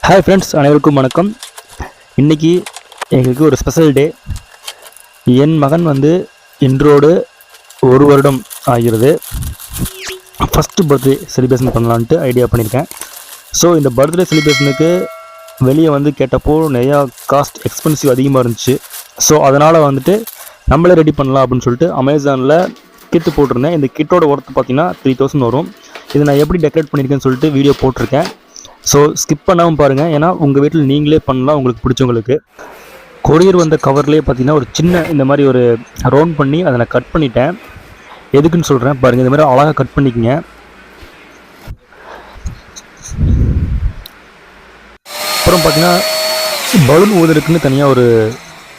Hi friends, அனைவருக்கும் வணக்கம். இன்றைக்கி எங்களுக்கு ஒரு ஸ்பெஷல் டே. என் மகன் இன்றோடு 1 வருடம் ஆகிறது. ஃபஸ்ட்டு பர்த்டே செலிப்ரேஷன் பண்ணலான்ட்டு ஐடியா பண்ணியிருக்கேன். ஸோ இந்த பர்த்டே செலிப்ரேஷனுக்கு வெளியே கேட்டப்போ நிறையா காஸ்ட் எக்ஸ்பென்சிவ் அதிகமாக இருந்துச்சு. ஸோ அதனால் நம்மளே ரெடி பண்ணலாம் அப்படின்னு சொல்லிட்டு அமேசானில் கிட்டு போட்டிருந்தேன். இந்த கிட்டோட ஒர்த்து பார்த்தீங்கன்னா 3000 வரும். இதை நான் எப்படி டெக்கரேட் பண்ணியிருக்கேன்னு சொல்லிட்டு வீடியோ போட்டிருக்கேன். ஸோ ஸ்கிப் பண்ணாமல் பாருங்கள், ஏன்னா உங்கள் வீட்டில் நீங்களே பண்ணலாம் உங்களுக்கு பிடிச்சவங்களுக்கு. கொரியர் வந்த கவர்லேயே பார்த்தீங்கன்னா ஒரு சின்ன இந்த மாதிரி ஒரு ரவுண்ட் பண்ணி அதை நான் கட் பண்ணிட்டேன். எதுக்குன்னு சொல்கிறேன் பாருங்கள். இந்த மாதிரி அழகாக கட் பண்ணிக்கங்க. அப்புறம் பார்த்தீங்கன்னா பலூன் ஊதுறதுக்குன்னு தனியாக ஒரு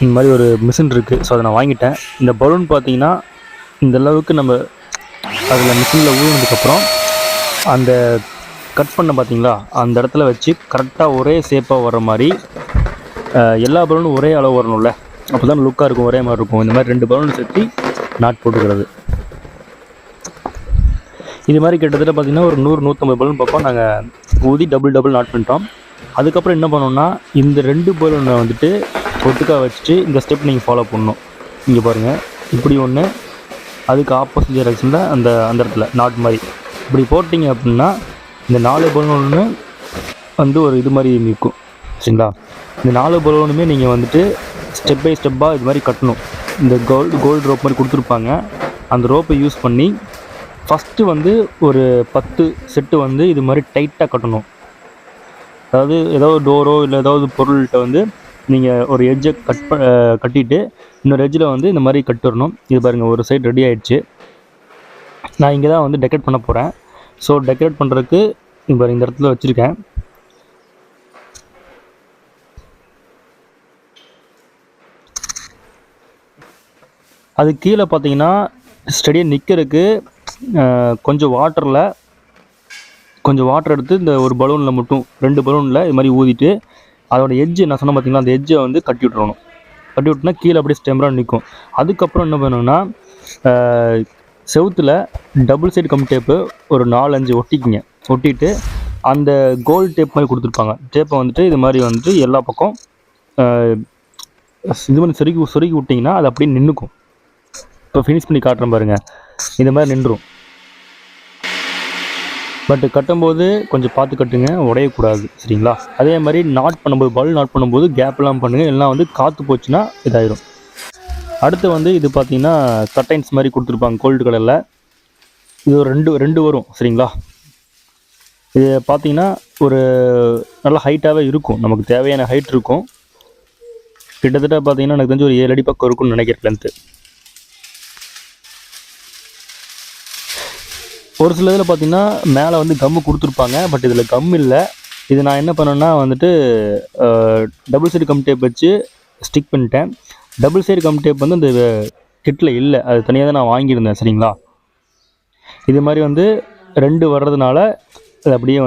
இந்த மாதிரி ஒரு மிஷின் இருக்குது. ஸோ அதை நான் வாங்கிட்டேன். இந்த பலூன் பார்த்தீங்கன்னா இந்த அளவுக்கு நம்ம அதில் மிஷினில் ஊதுனதுக்கப்புறம் அந்த கட் பண்ண பார்த்தீங்களா, அந்த இடத்துல வச்சு கரெக்டாக ஒரே ஷேப்பாக வர்ற மாதிரி எல்லா பலூனும் ஒரே அளவு வரணும்ல, அப்போ தான் லுக்காக இருக்கும், ஒரே மாதிரி இருக்கும். இந்த மாதிரி 2 பலூன் சேர்த்து நாட் போட்டுக்கிறது. இது மாதிரி கிட்டத்தட்ட பார்த்திங்கன்னா ஒரு 100-150 பலூன் பக்கம் நாங்கள் ஊதி டபுள் நாட் பண்ணிட்டோம். அதுக்கப்புறம் என்ன பண்ணோம்னா, இந்த 2 பலூனை ஒட்டுக்காக வச்சுட்டு இந்த ஸ்டெப் நீங்கள் ஃபாலோ பண்ணணும். இங்கே பாருங்கள், இப்படி ஒன்று, அதுக்கு ஆப்போசிட் டைரக்ஷனில் அந்த இடத்துல நாட் மாதிரி இப்படி போட்டிங்க அப்படின்னா இந்த 4 பலூனுமே ஒரு இது மாதிரி நிற்கும். சரிங்களா? இந்த 4 பலூனுமே நீங்கள் ஸ்டெப் பை ஸ்டெப்பாக இது மாதிரி கட்டணும். இந்த கோல்டு ரோப் மாதிரி கொடுத்துருப்பாங்க. அந்த ரோப்பை யூஸ் பண்ணி ஃபஸ்ட்டு ஒரு 10 செட்டு இது மாதிரி டைட்டாக கட்டணும். அதாவது ஏதாவது டோரோ இல்லை ஏதாவது பொருள்கிட்ட நீங்கள் ஒரு எட்ஜை கட்டிட்டு இன்னொரு எட்ஜில் இந்த மாதிரி கட்டிடணும். இது பாருங்கள், ஒரு சைடு ரெடி ஆகிடுச்சு. நான் இங்கே தான் டெக்கரேட் பண்ண போகிறேன். ஸோ டெக்கரேட் பண்ணுறதுக்கு இப்போ இந்த இடத்துல வச்சுருக்கேன். அது கீழே பார்த்தீங்கன்னா ஸ்டடியாக நிற்கிறதுக்கு கொஞ்சம் வாட்டர் எடுத்து இந்த ஒரு பலூனில் மட்டும் 2 பலூனில் இது மாதிரி ஊதிட்டு அதோடய எட்ஜு நான் சொன்ன பார்த்தீங்களா, அந்த எட்ஜை கட்டி விட்டுறணும். கட்டி விட்டுனா கீழே அப்படியே ஸ்டெம்பராக நிற்கும். அதுக்கப்புறம் என்ன பண்ணணும்னா, செவுத்தில் டபுள் சைடு கம் டேப்பு ஒரு 4-5 ஒட்டிக்கிங்க. ஒட்டிட்டு அந்த கோல்டு டேப் மாதிரி கொடுத்துருப்பாங்க. டேப்பை இது மாதிரி எல்லா பக்கம் இது மாதிரி சொருகி விட்டிங்கன்னா அது அப்படியே நின்றுக்கும். இப்போ ஃபினிஷ் பண்ணி காட்டுறேன் பாருங்கள், இந்த மாதிரி நின்றுடும். பட் கட்டும்போது கொஞ்சம் பார்த்து கட்டுங்க, உடையக்கூடாது. சரிங்களா? அதே மாதிரி நாட் பண்ணும்போது, பல் நாட் பண்ணும்போது கேப்லாம் பண்ணுங்கள், எல்லாம் காற்று போச்சுன்னா இதாயிடும். அடுத்து இது பார்த்தீங்கன்னா கர்டைன்ஸ் மாதிரி கொடுத்துருப்பாங்க கோல்டு கலரில். இது ஒரு ரெண்டு வரும். சரிங்களா? இது பார்த்தீங்கன்னா ஒரு நல்ல ஹைட்டாகவே இருக்கும், நமக்கு தேவையான ஹைட் இருக்கும். கிட்டத்தட்ட பார்த்தீங்கன்னா எனக்கு தெரிஞ்சு ஒரு 7 அடி பக்கம் இருக்கும்னு நினைக்கிறேன் லென்த்து. ஒரு சில இதில் பார்த்தீங்கன்னா மேலே கம்மு கொடுத்துருப்பாங்க. பட் இதில் கம் இல்லை. இது நான் என்ன பண்ணேன்னா டபுள் சைடு கம் டேப் வச்சு ஸ்டிக் பண்ணிட்டேன். டபுள் சைடு கம் டேப் இந்த கிட்டில் இல்லை, அது தனியாக தான் நான் வாங்கியிருந்தேன். சரிங்களா? இது மாதிரி 2 வர்றதுனால அது அப்படியே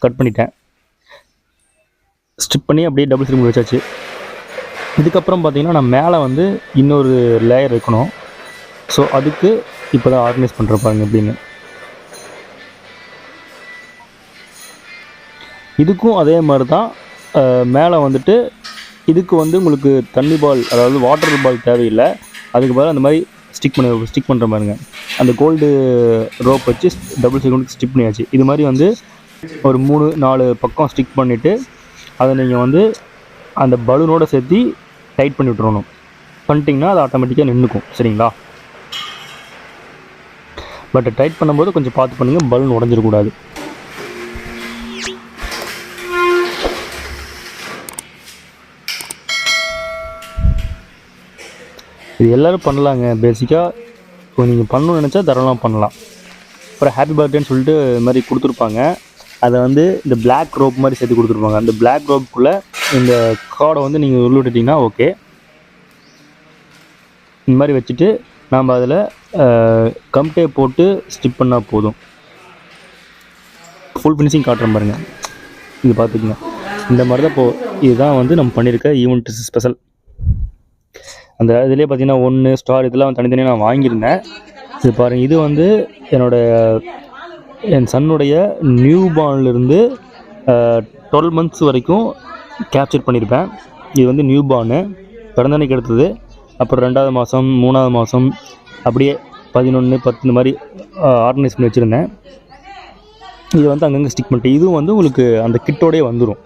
கட் பண்ணிட்டேன். ஸ்டிப் பண்ணி அப்படியே டபுள் சைடு வச்சாச்சு. இதுக்கப்புறம் பார்த்திங்கன்னா நான் மேலே இன்னொரு லேயர் வைக்கணும். ஸோ அதுக்கு இப்போ தான் ஆர்கனைஸ் பண்ணுறப்பாங்க எப்படின்னு. இதுக்கும் அதே மாதிரி தான். மேலே இதுக்கு உங்களுக்கு தண்ணி பால், அதாவது வாட்டர் பால் தேவையில்லை. அதுக்கு பதிலாக அந்த மாதிரி ஸ்டிக் பண்ணுற மாதிரிங்க. அந்த கோல்டு ரோப் வச்சு டபுள் சைடு ஸ்டிக் பண்ணியாச்சு. இது மாதிரி ஒரு 3-4 பக்கம் ஸ்டிக் பண்ணிவிட்டு அதை நீங்கள் அந்த பலூனோடு சேர்த்து டைட் பண்ணி விட்டுறணும். பண்ணிட்டிங்கன்னா அது ஆட்டோமேட்டிக்காக நின்றுக்கும். சரிங்களா? பட் டைட் பண்ணும்போது கொஞ்சம் பார்த்து பண்ணுங்கள், பலூன் உடஞ்சிடக்கூடாது. இது எல்லோரும் பண்ணலாங்க. பேசிக்காக இப்போ நீங்கள் பண்ணணும்னு நினச்சா தாராளமாக பண்ணலாம். அப்புறம் ஹாப்பி பர்த்டேன்னு சொல்லிட்டு இது மாதிரி கொடுத்துருப்பாங்க. அதை இந்த பிளாக் ரோப் மாதிரி சேர்த்து கொடுத்துருப்பாங்க. அந்த பிளாக் ரோப்புக்குள்ளே இந்த கார்டை நீங்கள் உள்ள விட்டுட்டிங்கன்னா ஓகே. இந்த மாதிரி வச்சுட்டு நாம் அதில் கம் டேப் போட்டு ஸ்டிக் பண்ணால் போதும். ஃபுல் ஃபினிஷிங் காட்டுறேன் பாருங்கள். இது பார்த்துக்குங்க. இந்த மாதிரி தான் இதுதான் நம்ம பண்ணியிருக்க ஈவெண்ட் ஸ்பெஷல். அந்த இதிலே பார்த்தீங்கன்னா 1 ஸ்டார் இதெல்லாம் தனித்தனியாக நான் வாங்கியிருந்தேன். இது பாருங்கள், இது என் சன்னுடைய நியூ பார்ன்லேருந்து 12 months வரைக்கும் கேப்சர் பண்ணியிருப்பேன். இது வந்து நியூ பார்னு, பிறந்தன்னைக்கு எடுத்தது. அப்புறம் 2வது மாதம், 3வது மாதம், அப்படியே 11, 10 இந்த மாதிரி ஆர்கனைஸ் பண்ணி வச்சுருந்தேன். இது வந்து அங்கங்கே ஸ்டிக் பண்ணிட்டு, இதுவும் வந்து உங்களுக்கு அந்த கிட்டோடே வந்துடும்.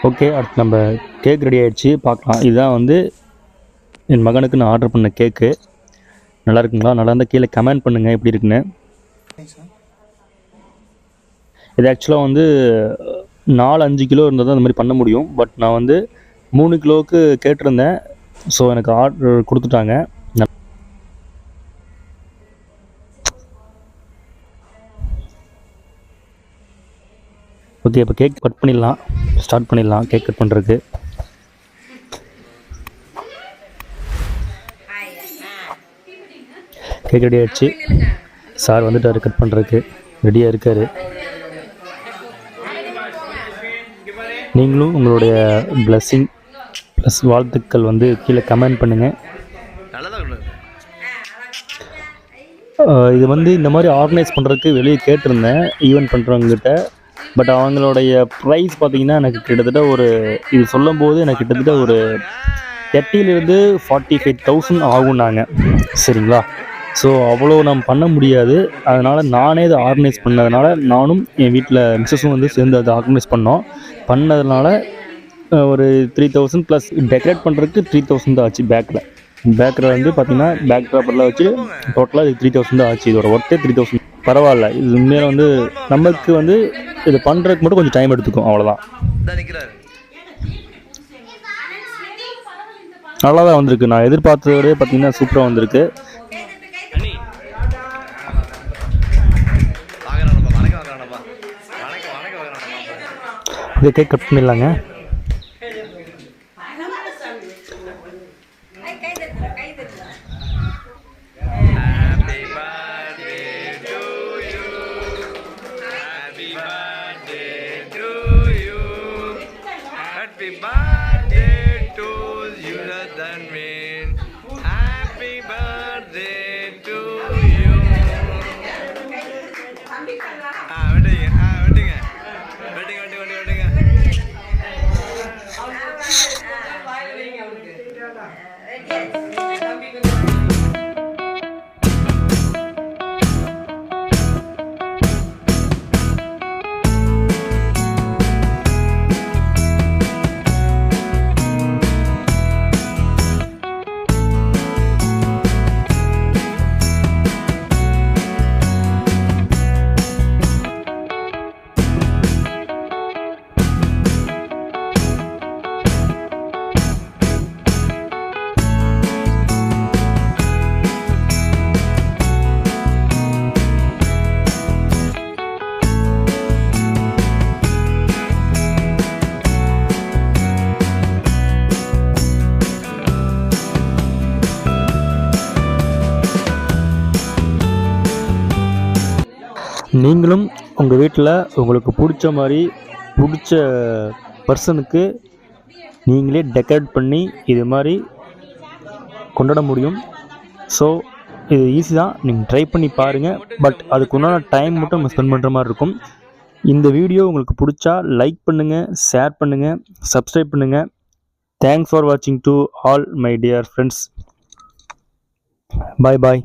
ஓகே, அடுத்து நம்ம கேக் ரெடி ஆகிடுச்சு, பார்க்கலாம். இதுதான் வந்து என் மகனுக்கு நான் ஆர்டர் பண்ண கேக்கு. நல்லா இருக்குங்களா? நல்லா இருந்தால் கீழே கமெண்ட் பண்ணுங்கள் எப்படி இருக்குன்னு. இது ஆக்சுவலாக வந்து 4-5 கிலோ இருந்தால் தான் அந்த மாதிரி பண்ண முடியும். பட் நான் வந்து 3 கிலோவுக்கு கேட்டிருந்தேன். ஸோ எனக்கு ஆர்டர் கொடுத்துட்டாங்க. ஓகே, இப்போ கேக் கட் பண்ணிடலாம். ஸ்டார்ட் பண்ணிடலாம் கேக் கட் பண்ணுறதுக்கு. கேக் ரெடி ஆகிடுச்சு. சார் வந்துட்டார் கட் பண்ணுறதுக்கு, ரெடியாக இருக்கார். நீங்களும் உங்களுடைய பிளஸ்ஸிங் ப்ளஸ் வாழ்த்துக்கள் வந்து கீழே கமெண்ட் பண்ணுங்கள். இது வந்து இந்த மாதிரி ஆர்கனைஸ் பண்ணுறதுக்கு வெளியே கேட்டிருந்தேன் ஈவெண்ட் பண்ணுறவங்ககிட்ட. பட் அவங்களுடைய ப்ரைஸ் பார்த்திங்கன்னா எனக்கு கிட்டத்தட்ட ஒரு, இது சொல்லும் போது எனக்கு கிட்டத்தட்ட ஒரு 30,000 to 45,000 ஆகும்னாங்க. சரிங்களா? ஸோ அவ்வளோ நம்ம பண்ண முடியாது. அதனால் நானே இதை ஆர்கனைஸ் பண்ணதுனால, நானும் என் வீட்டில் மிஸ்ஸஸும் வந்து சேர்ந்து அதை ஆர்கனைஸ் பண்ணதுனால ஒரு 3,000 ப்ளஸ் டெக்கரேட் பண்ணுறதுக்கு 3,000 தான் ஆச்சு. பேக்கில் வந்து பார்த்திங்கன்னா பேக் ட்ராப்பரில் வச்சு டோட்டலாக இது 3,000 தான் ஆச்சு. இதோட ஒர்த்தே 3,000. பரவாயில்ல. இது உண்மையாக வந்து நமக்கு வந்து இது பண்ணுறதுக்கு மட்டும் கொஞ்சம் டைம் எடுத்துக்கும், அவ்வளோதான். நல்லா தான் வந்திருக்கு. நான் எதிர்பார்த்ததோடய பார்த்திங்கன்னா சூப்பராக வந்திருக்கு. இது கேக் கட் பண்ணிடலாங்க. நீங்களும் உங்கள் வீட்டில் உங்களுக்கு பிடிச்ச மாதிரி பிடிச்ச பர்சனுக்கு நீங்களே டெக்கரேட் பண்ணி இது மாதிரி கொண்டாட முடியும். ஸோ இது ஈஸி தான், நீங்கள் ட்ரை பண்ணி பாருங்கள். பட் அதுக்கு உண்டான டைம் மட்டும் நம்ம ஸ்பெண்ட் பண்ணுற மாதிரி இருக்கும். இந்த வீடியோ உங்களுக்கு பிடிச்சா லைக் பண்ணுங்கள், ஷேர் பண்ணுங்கள், சப்ஸ்கிரைப் பண்ணுங்கள். தேங்க்ஸ் ஃபார் வாட்சிங் to all my dear friends. Bye bye.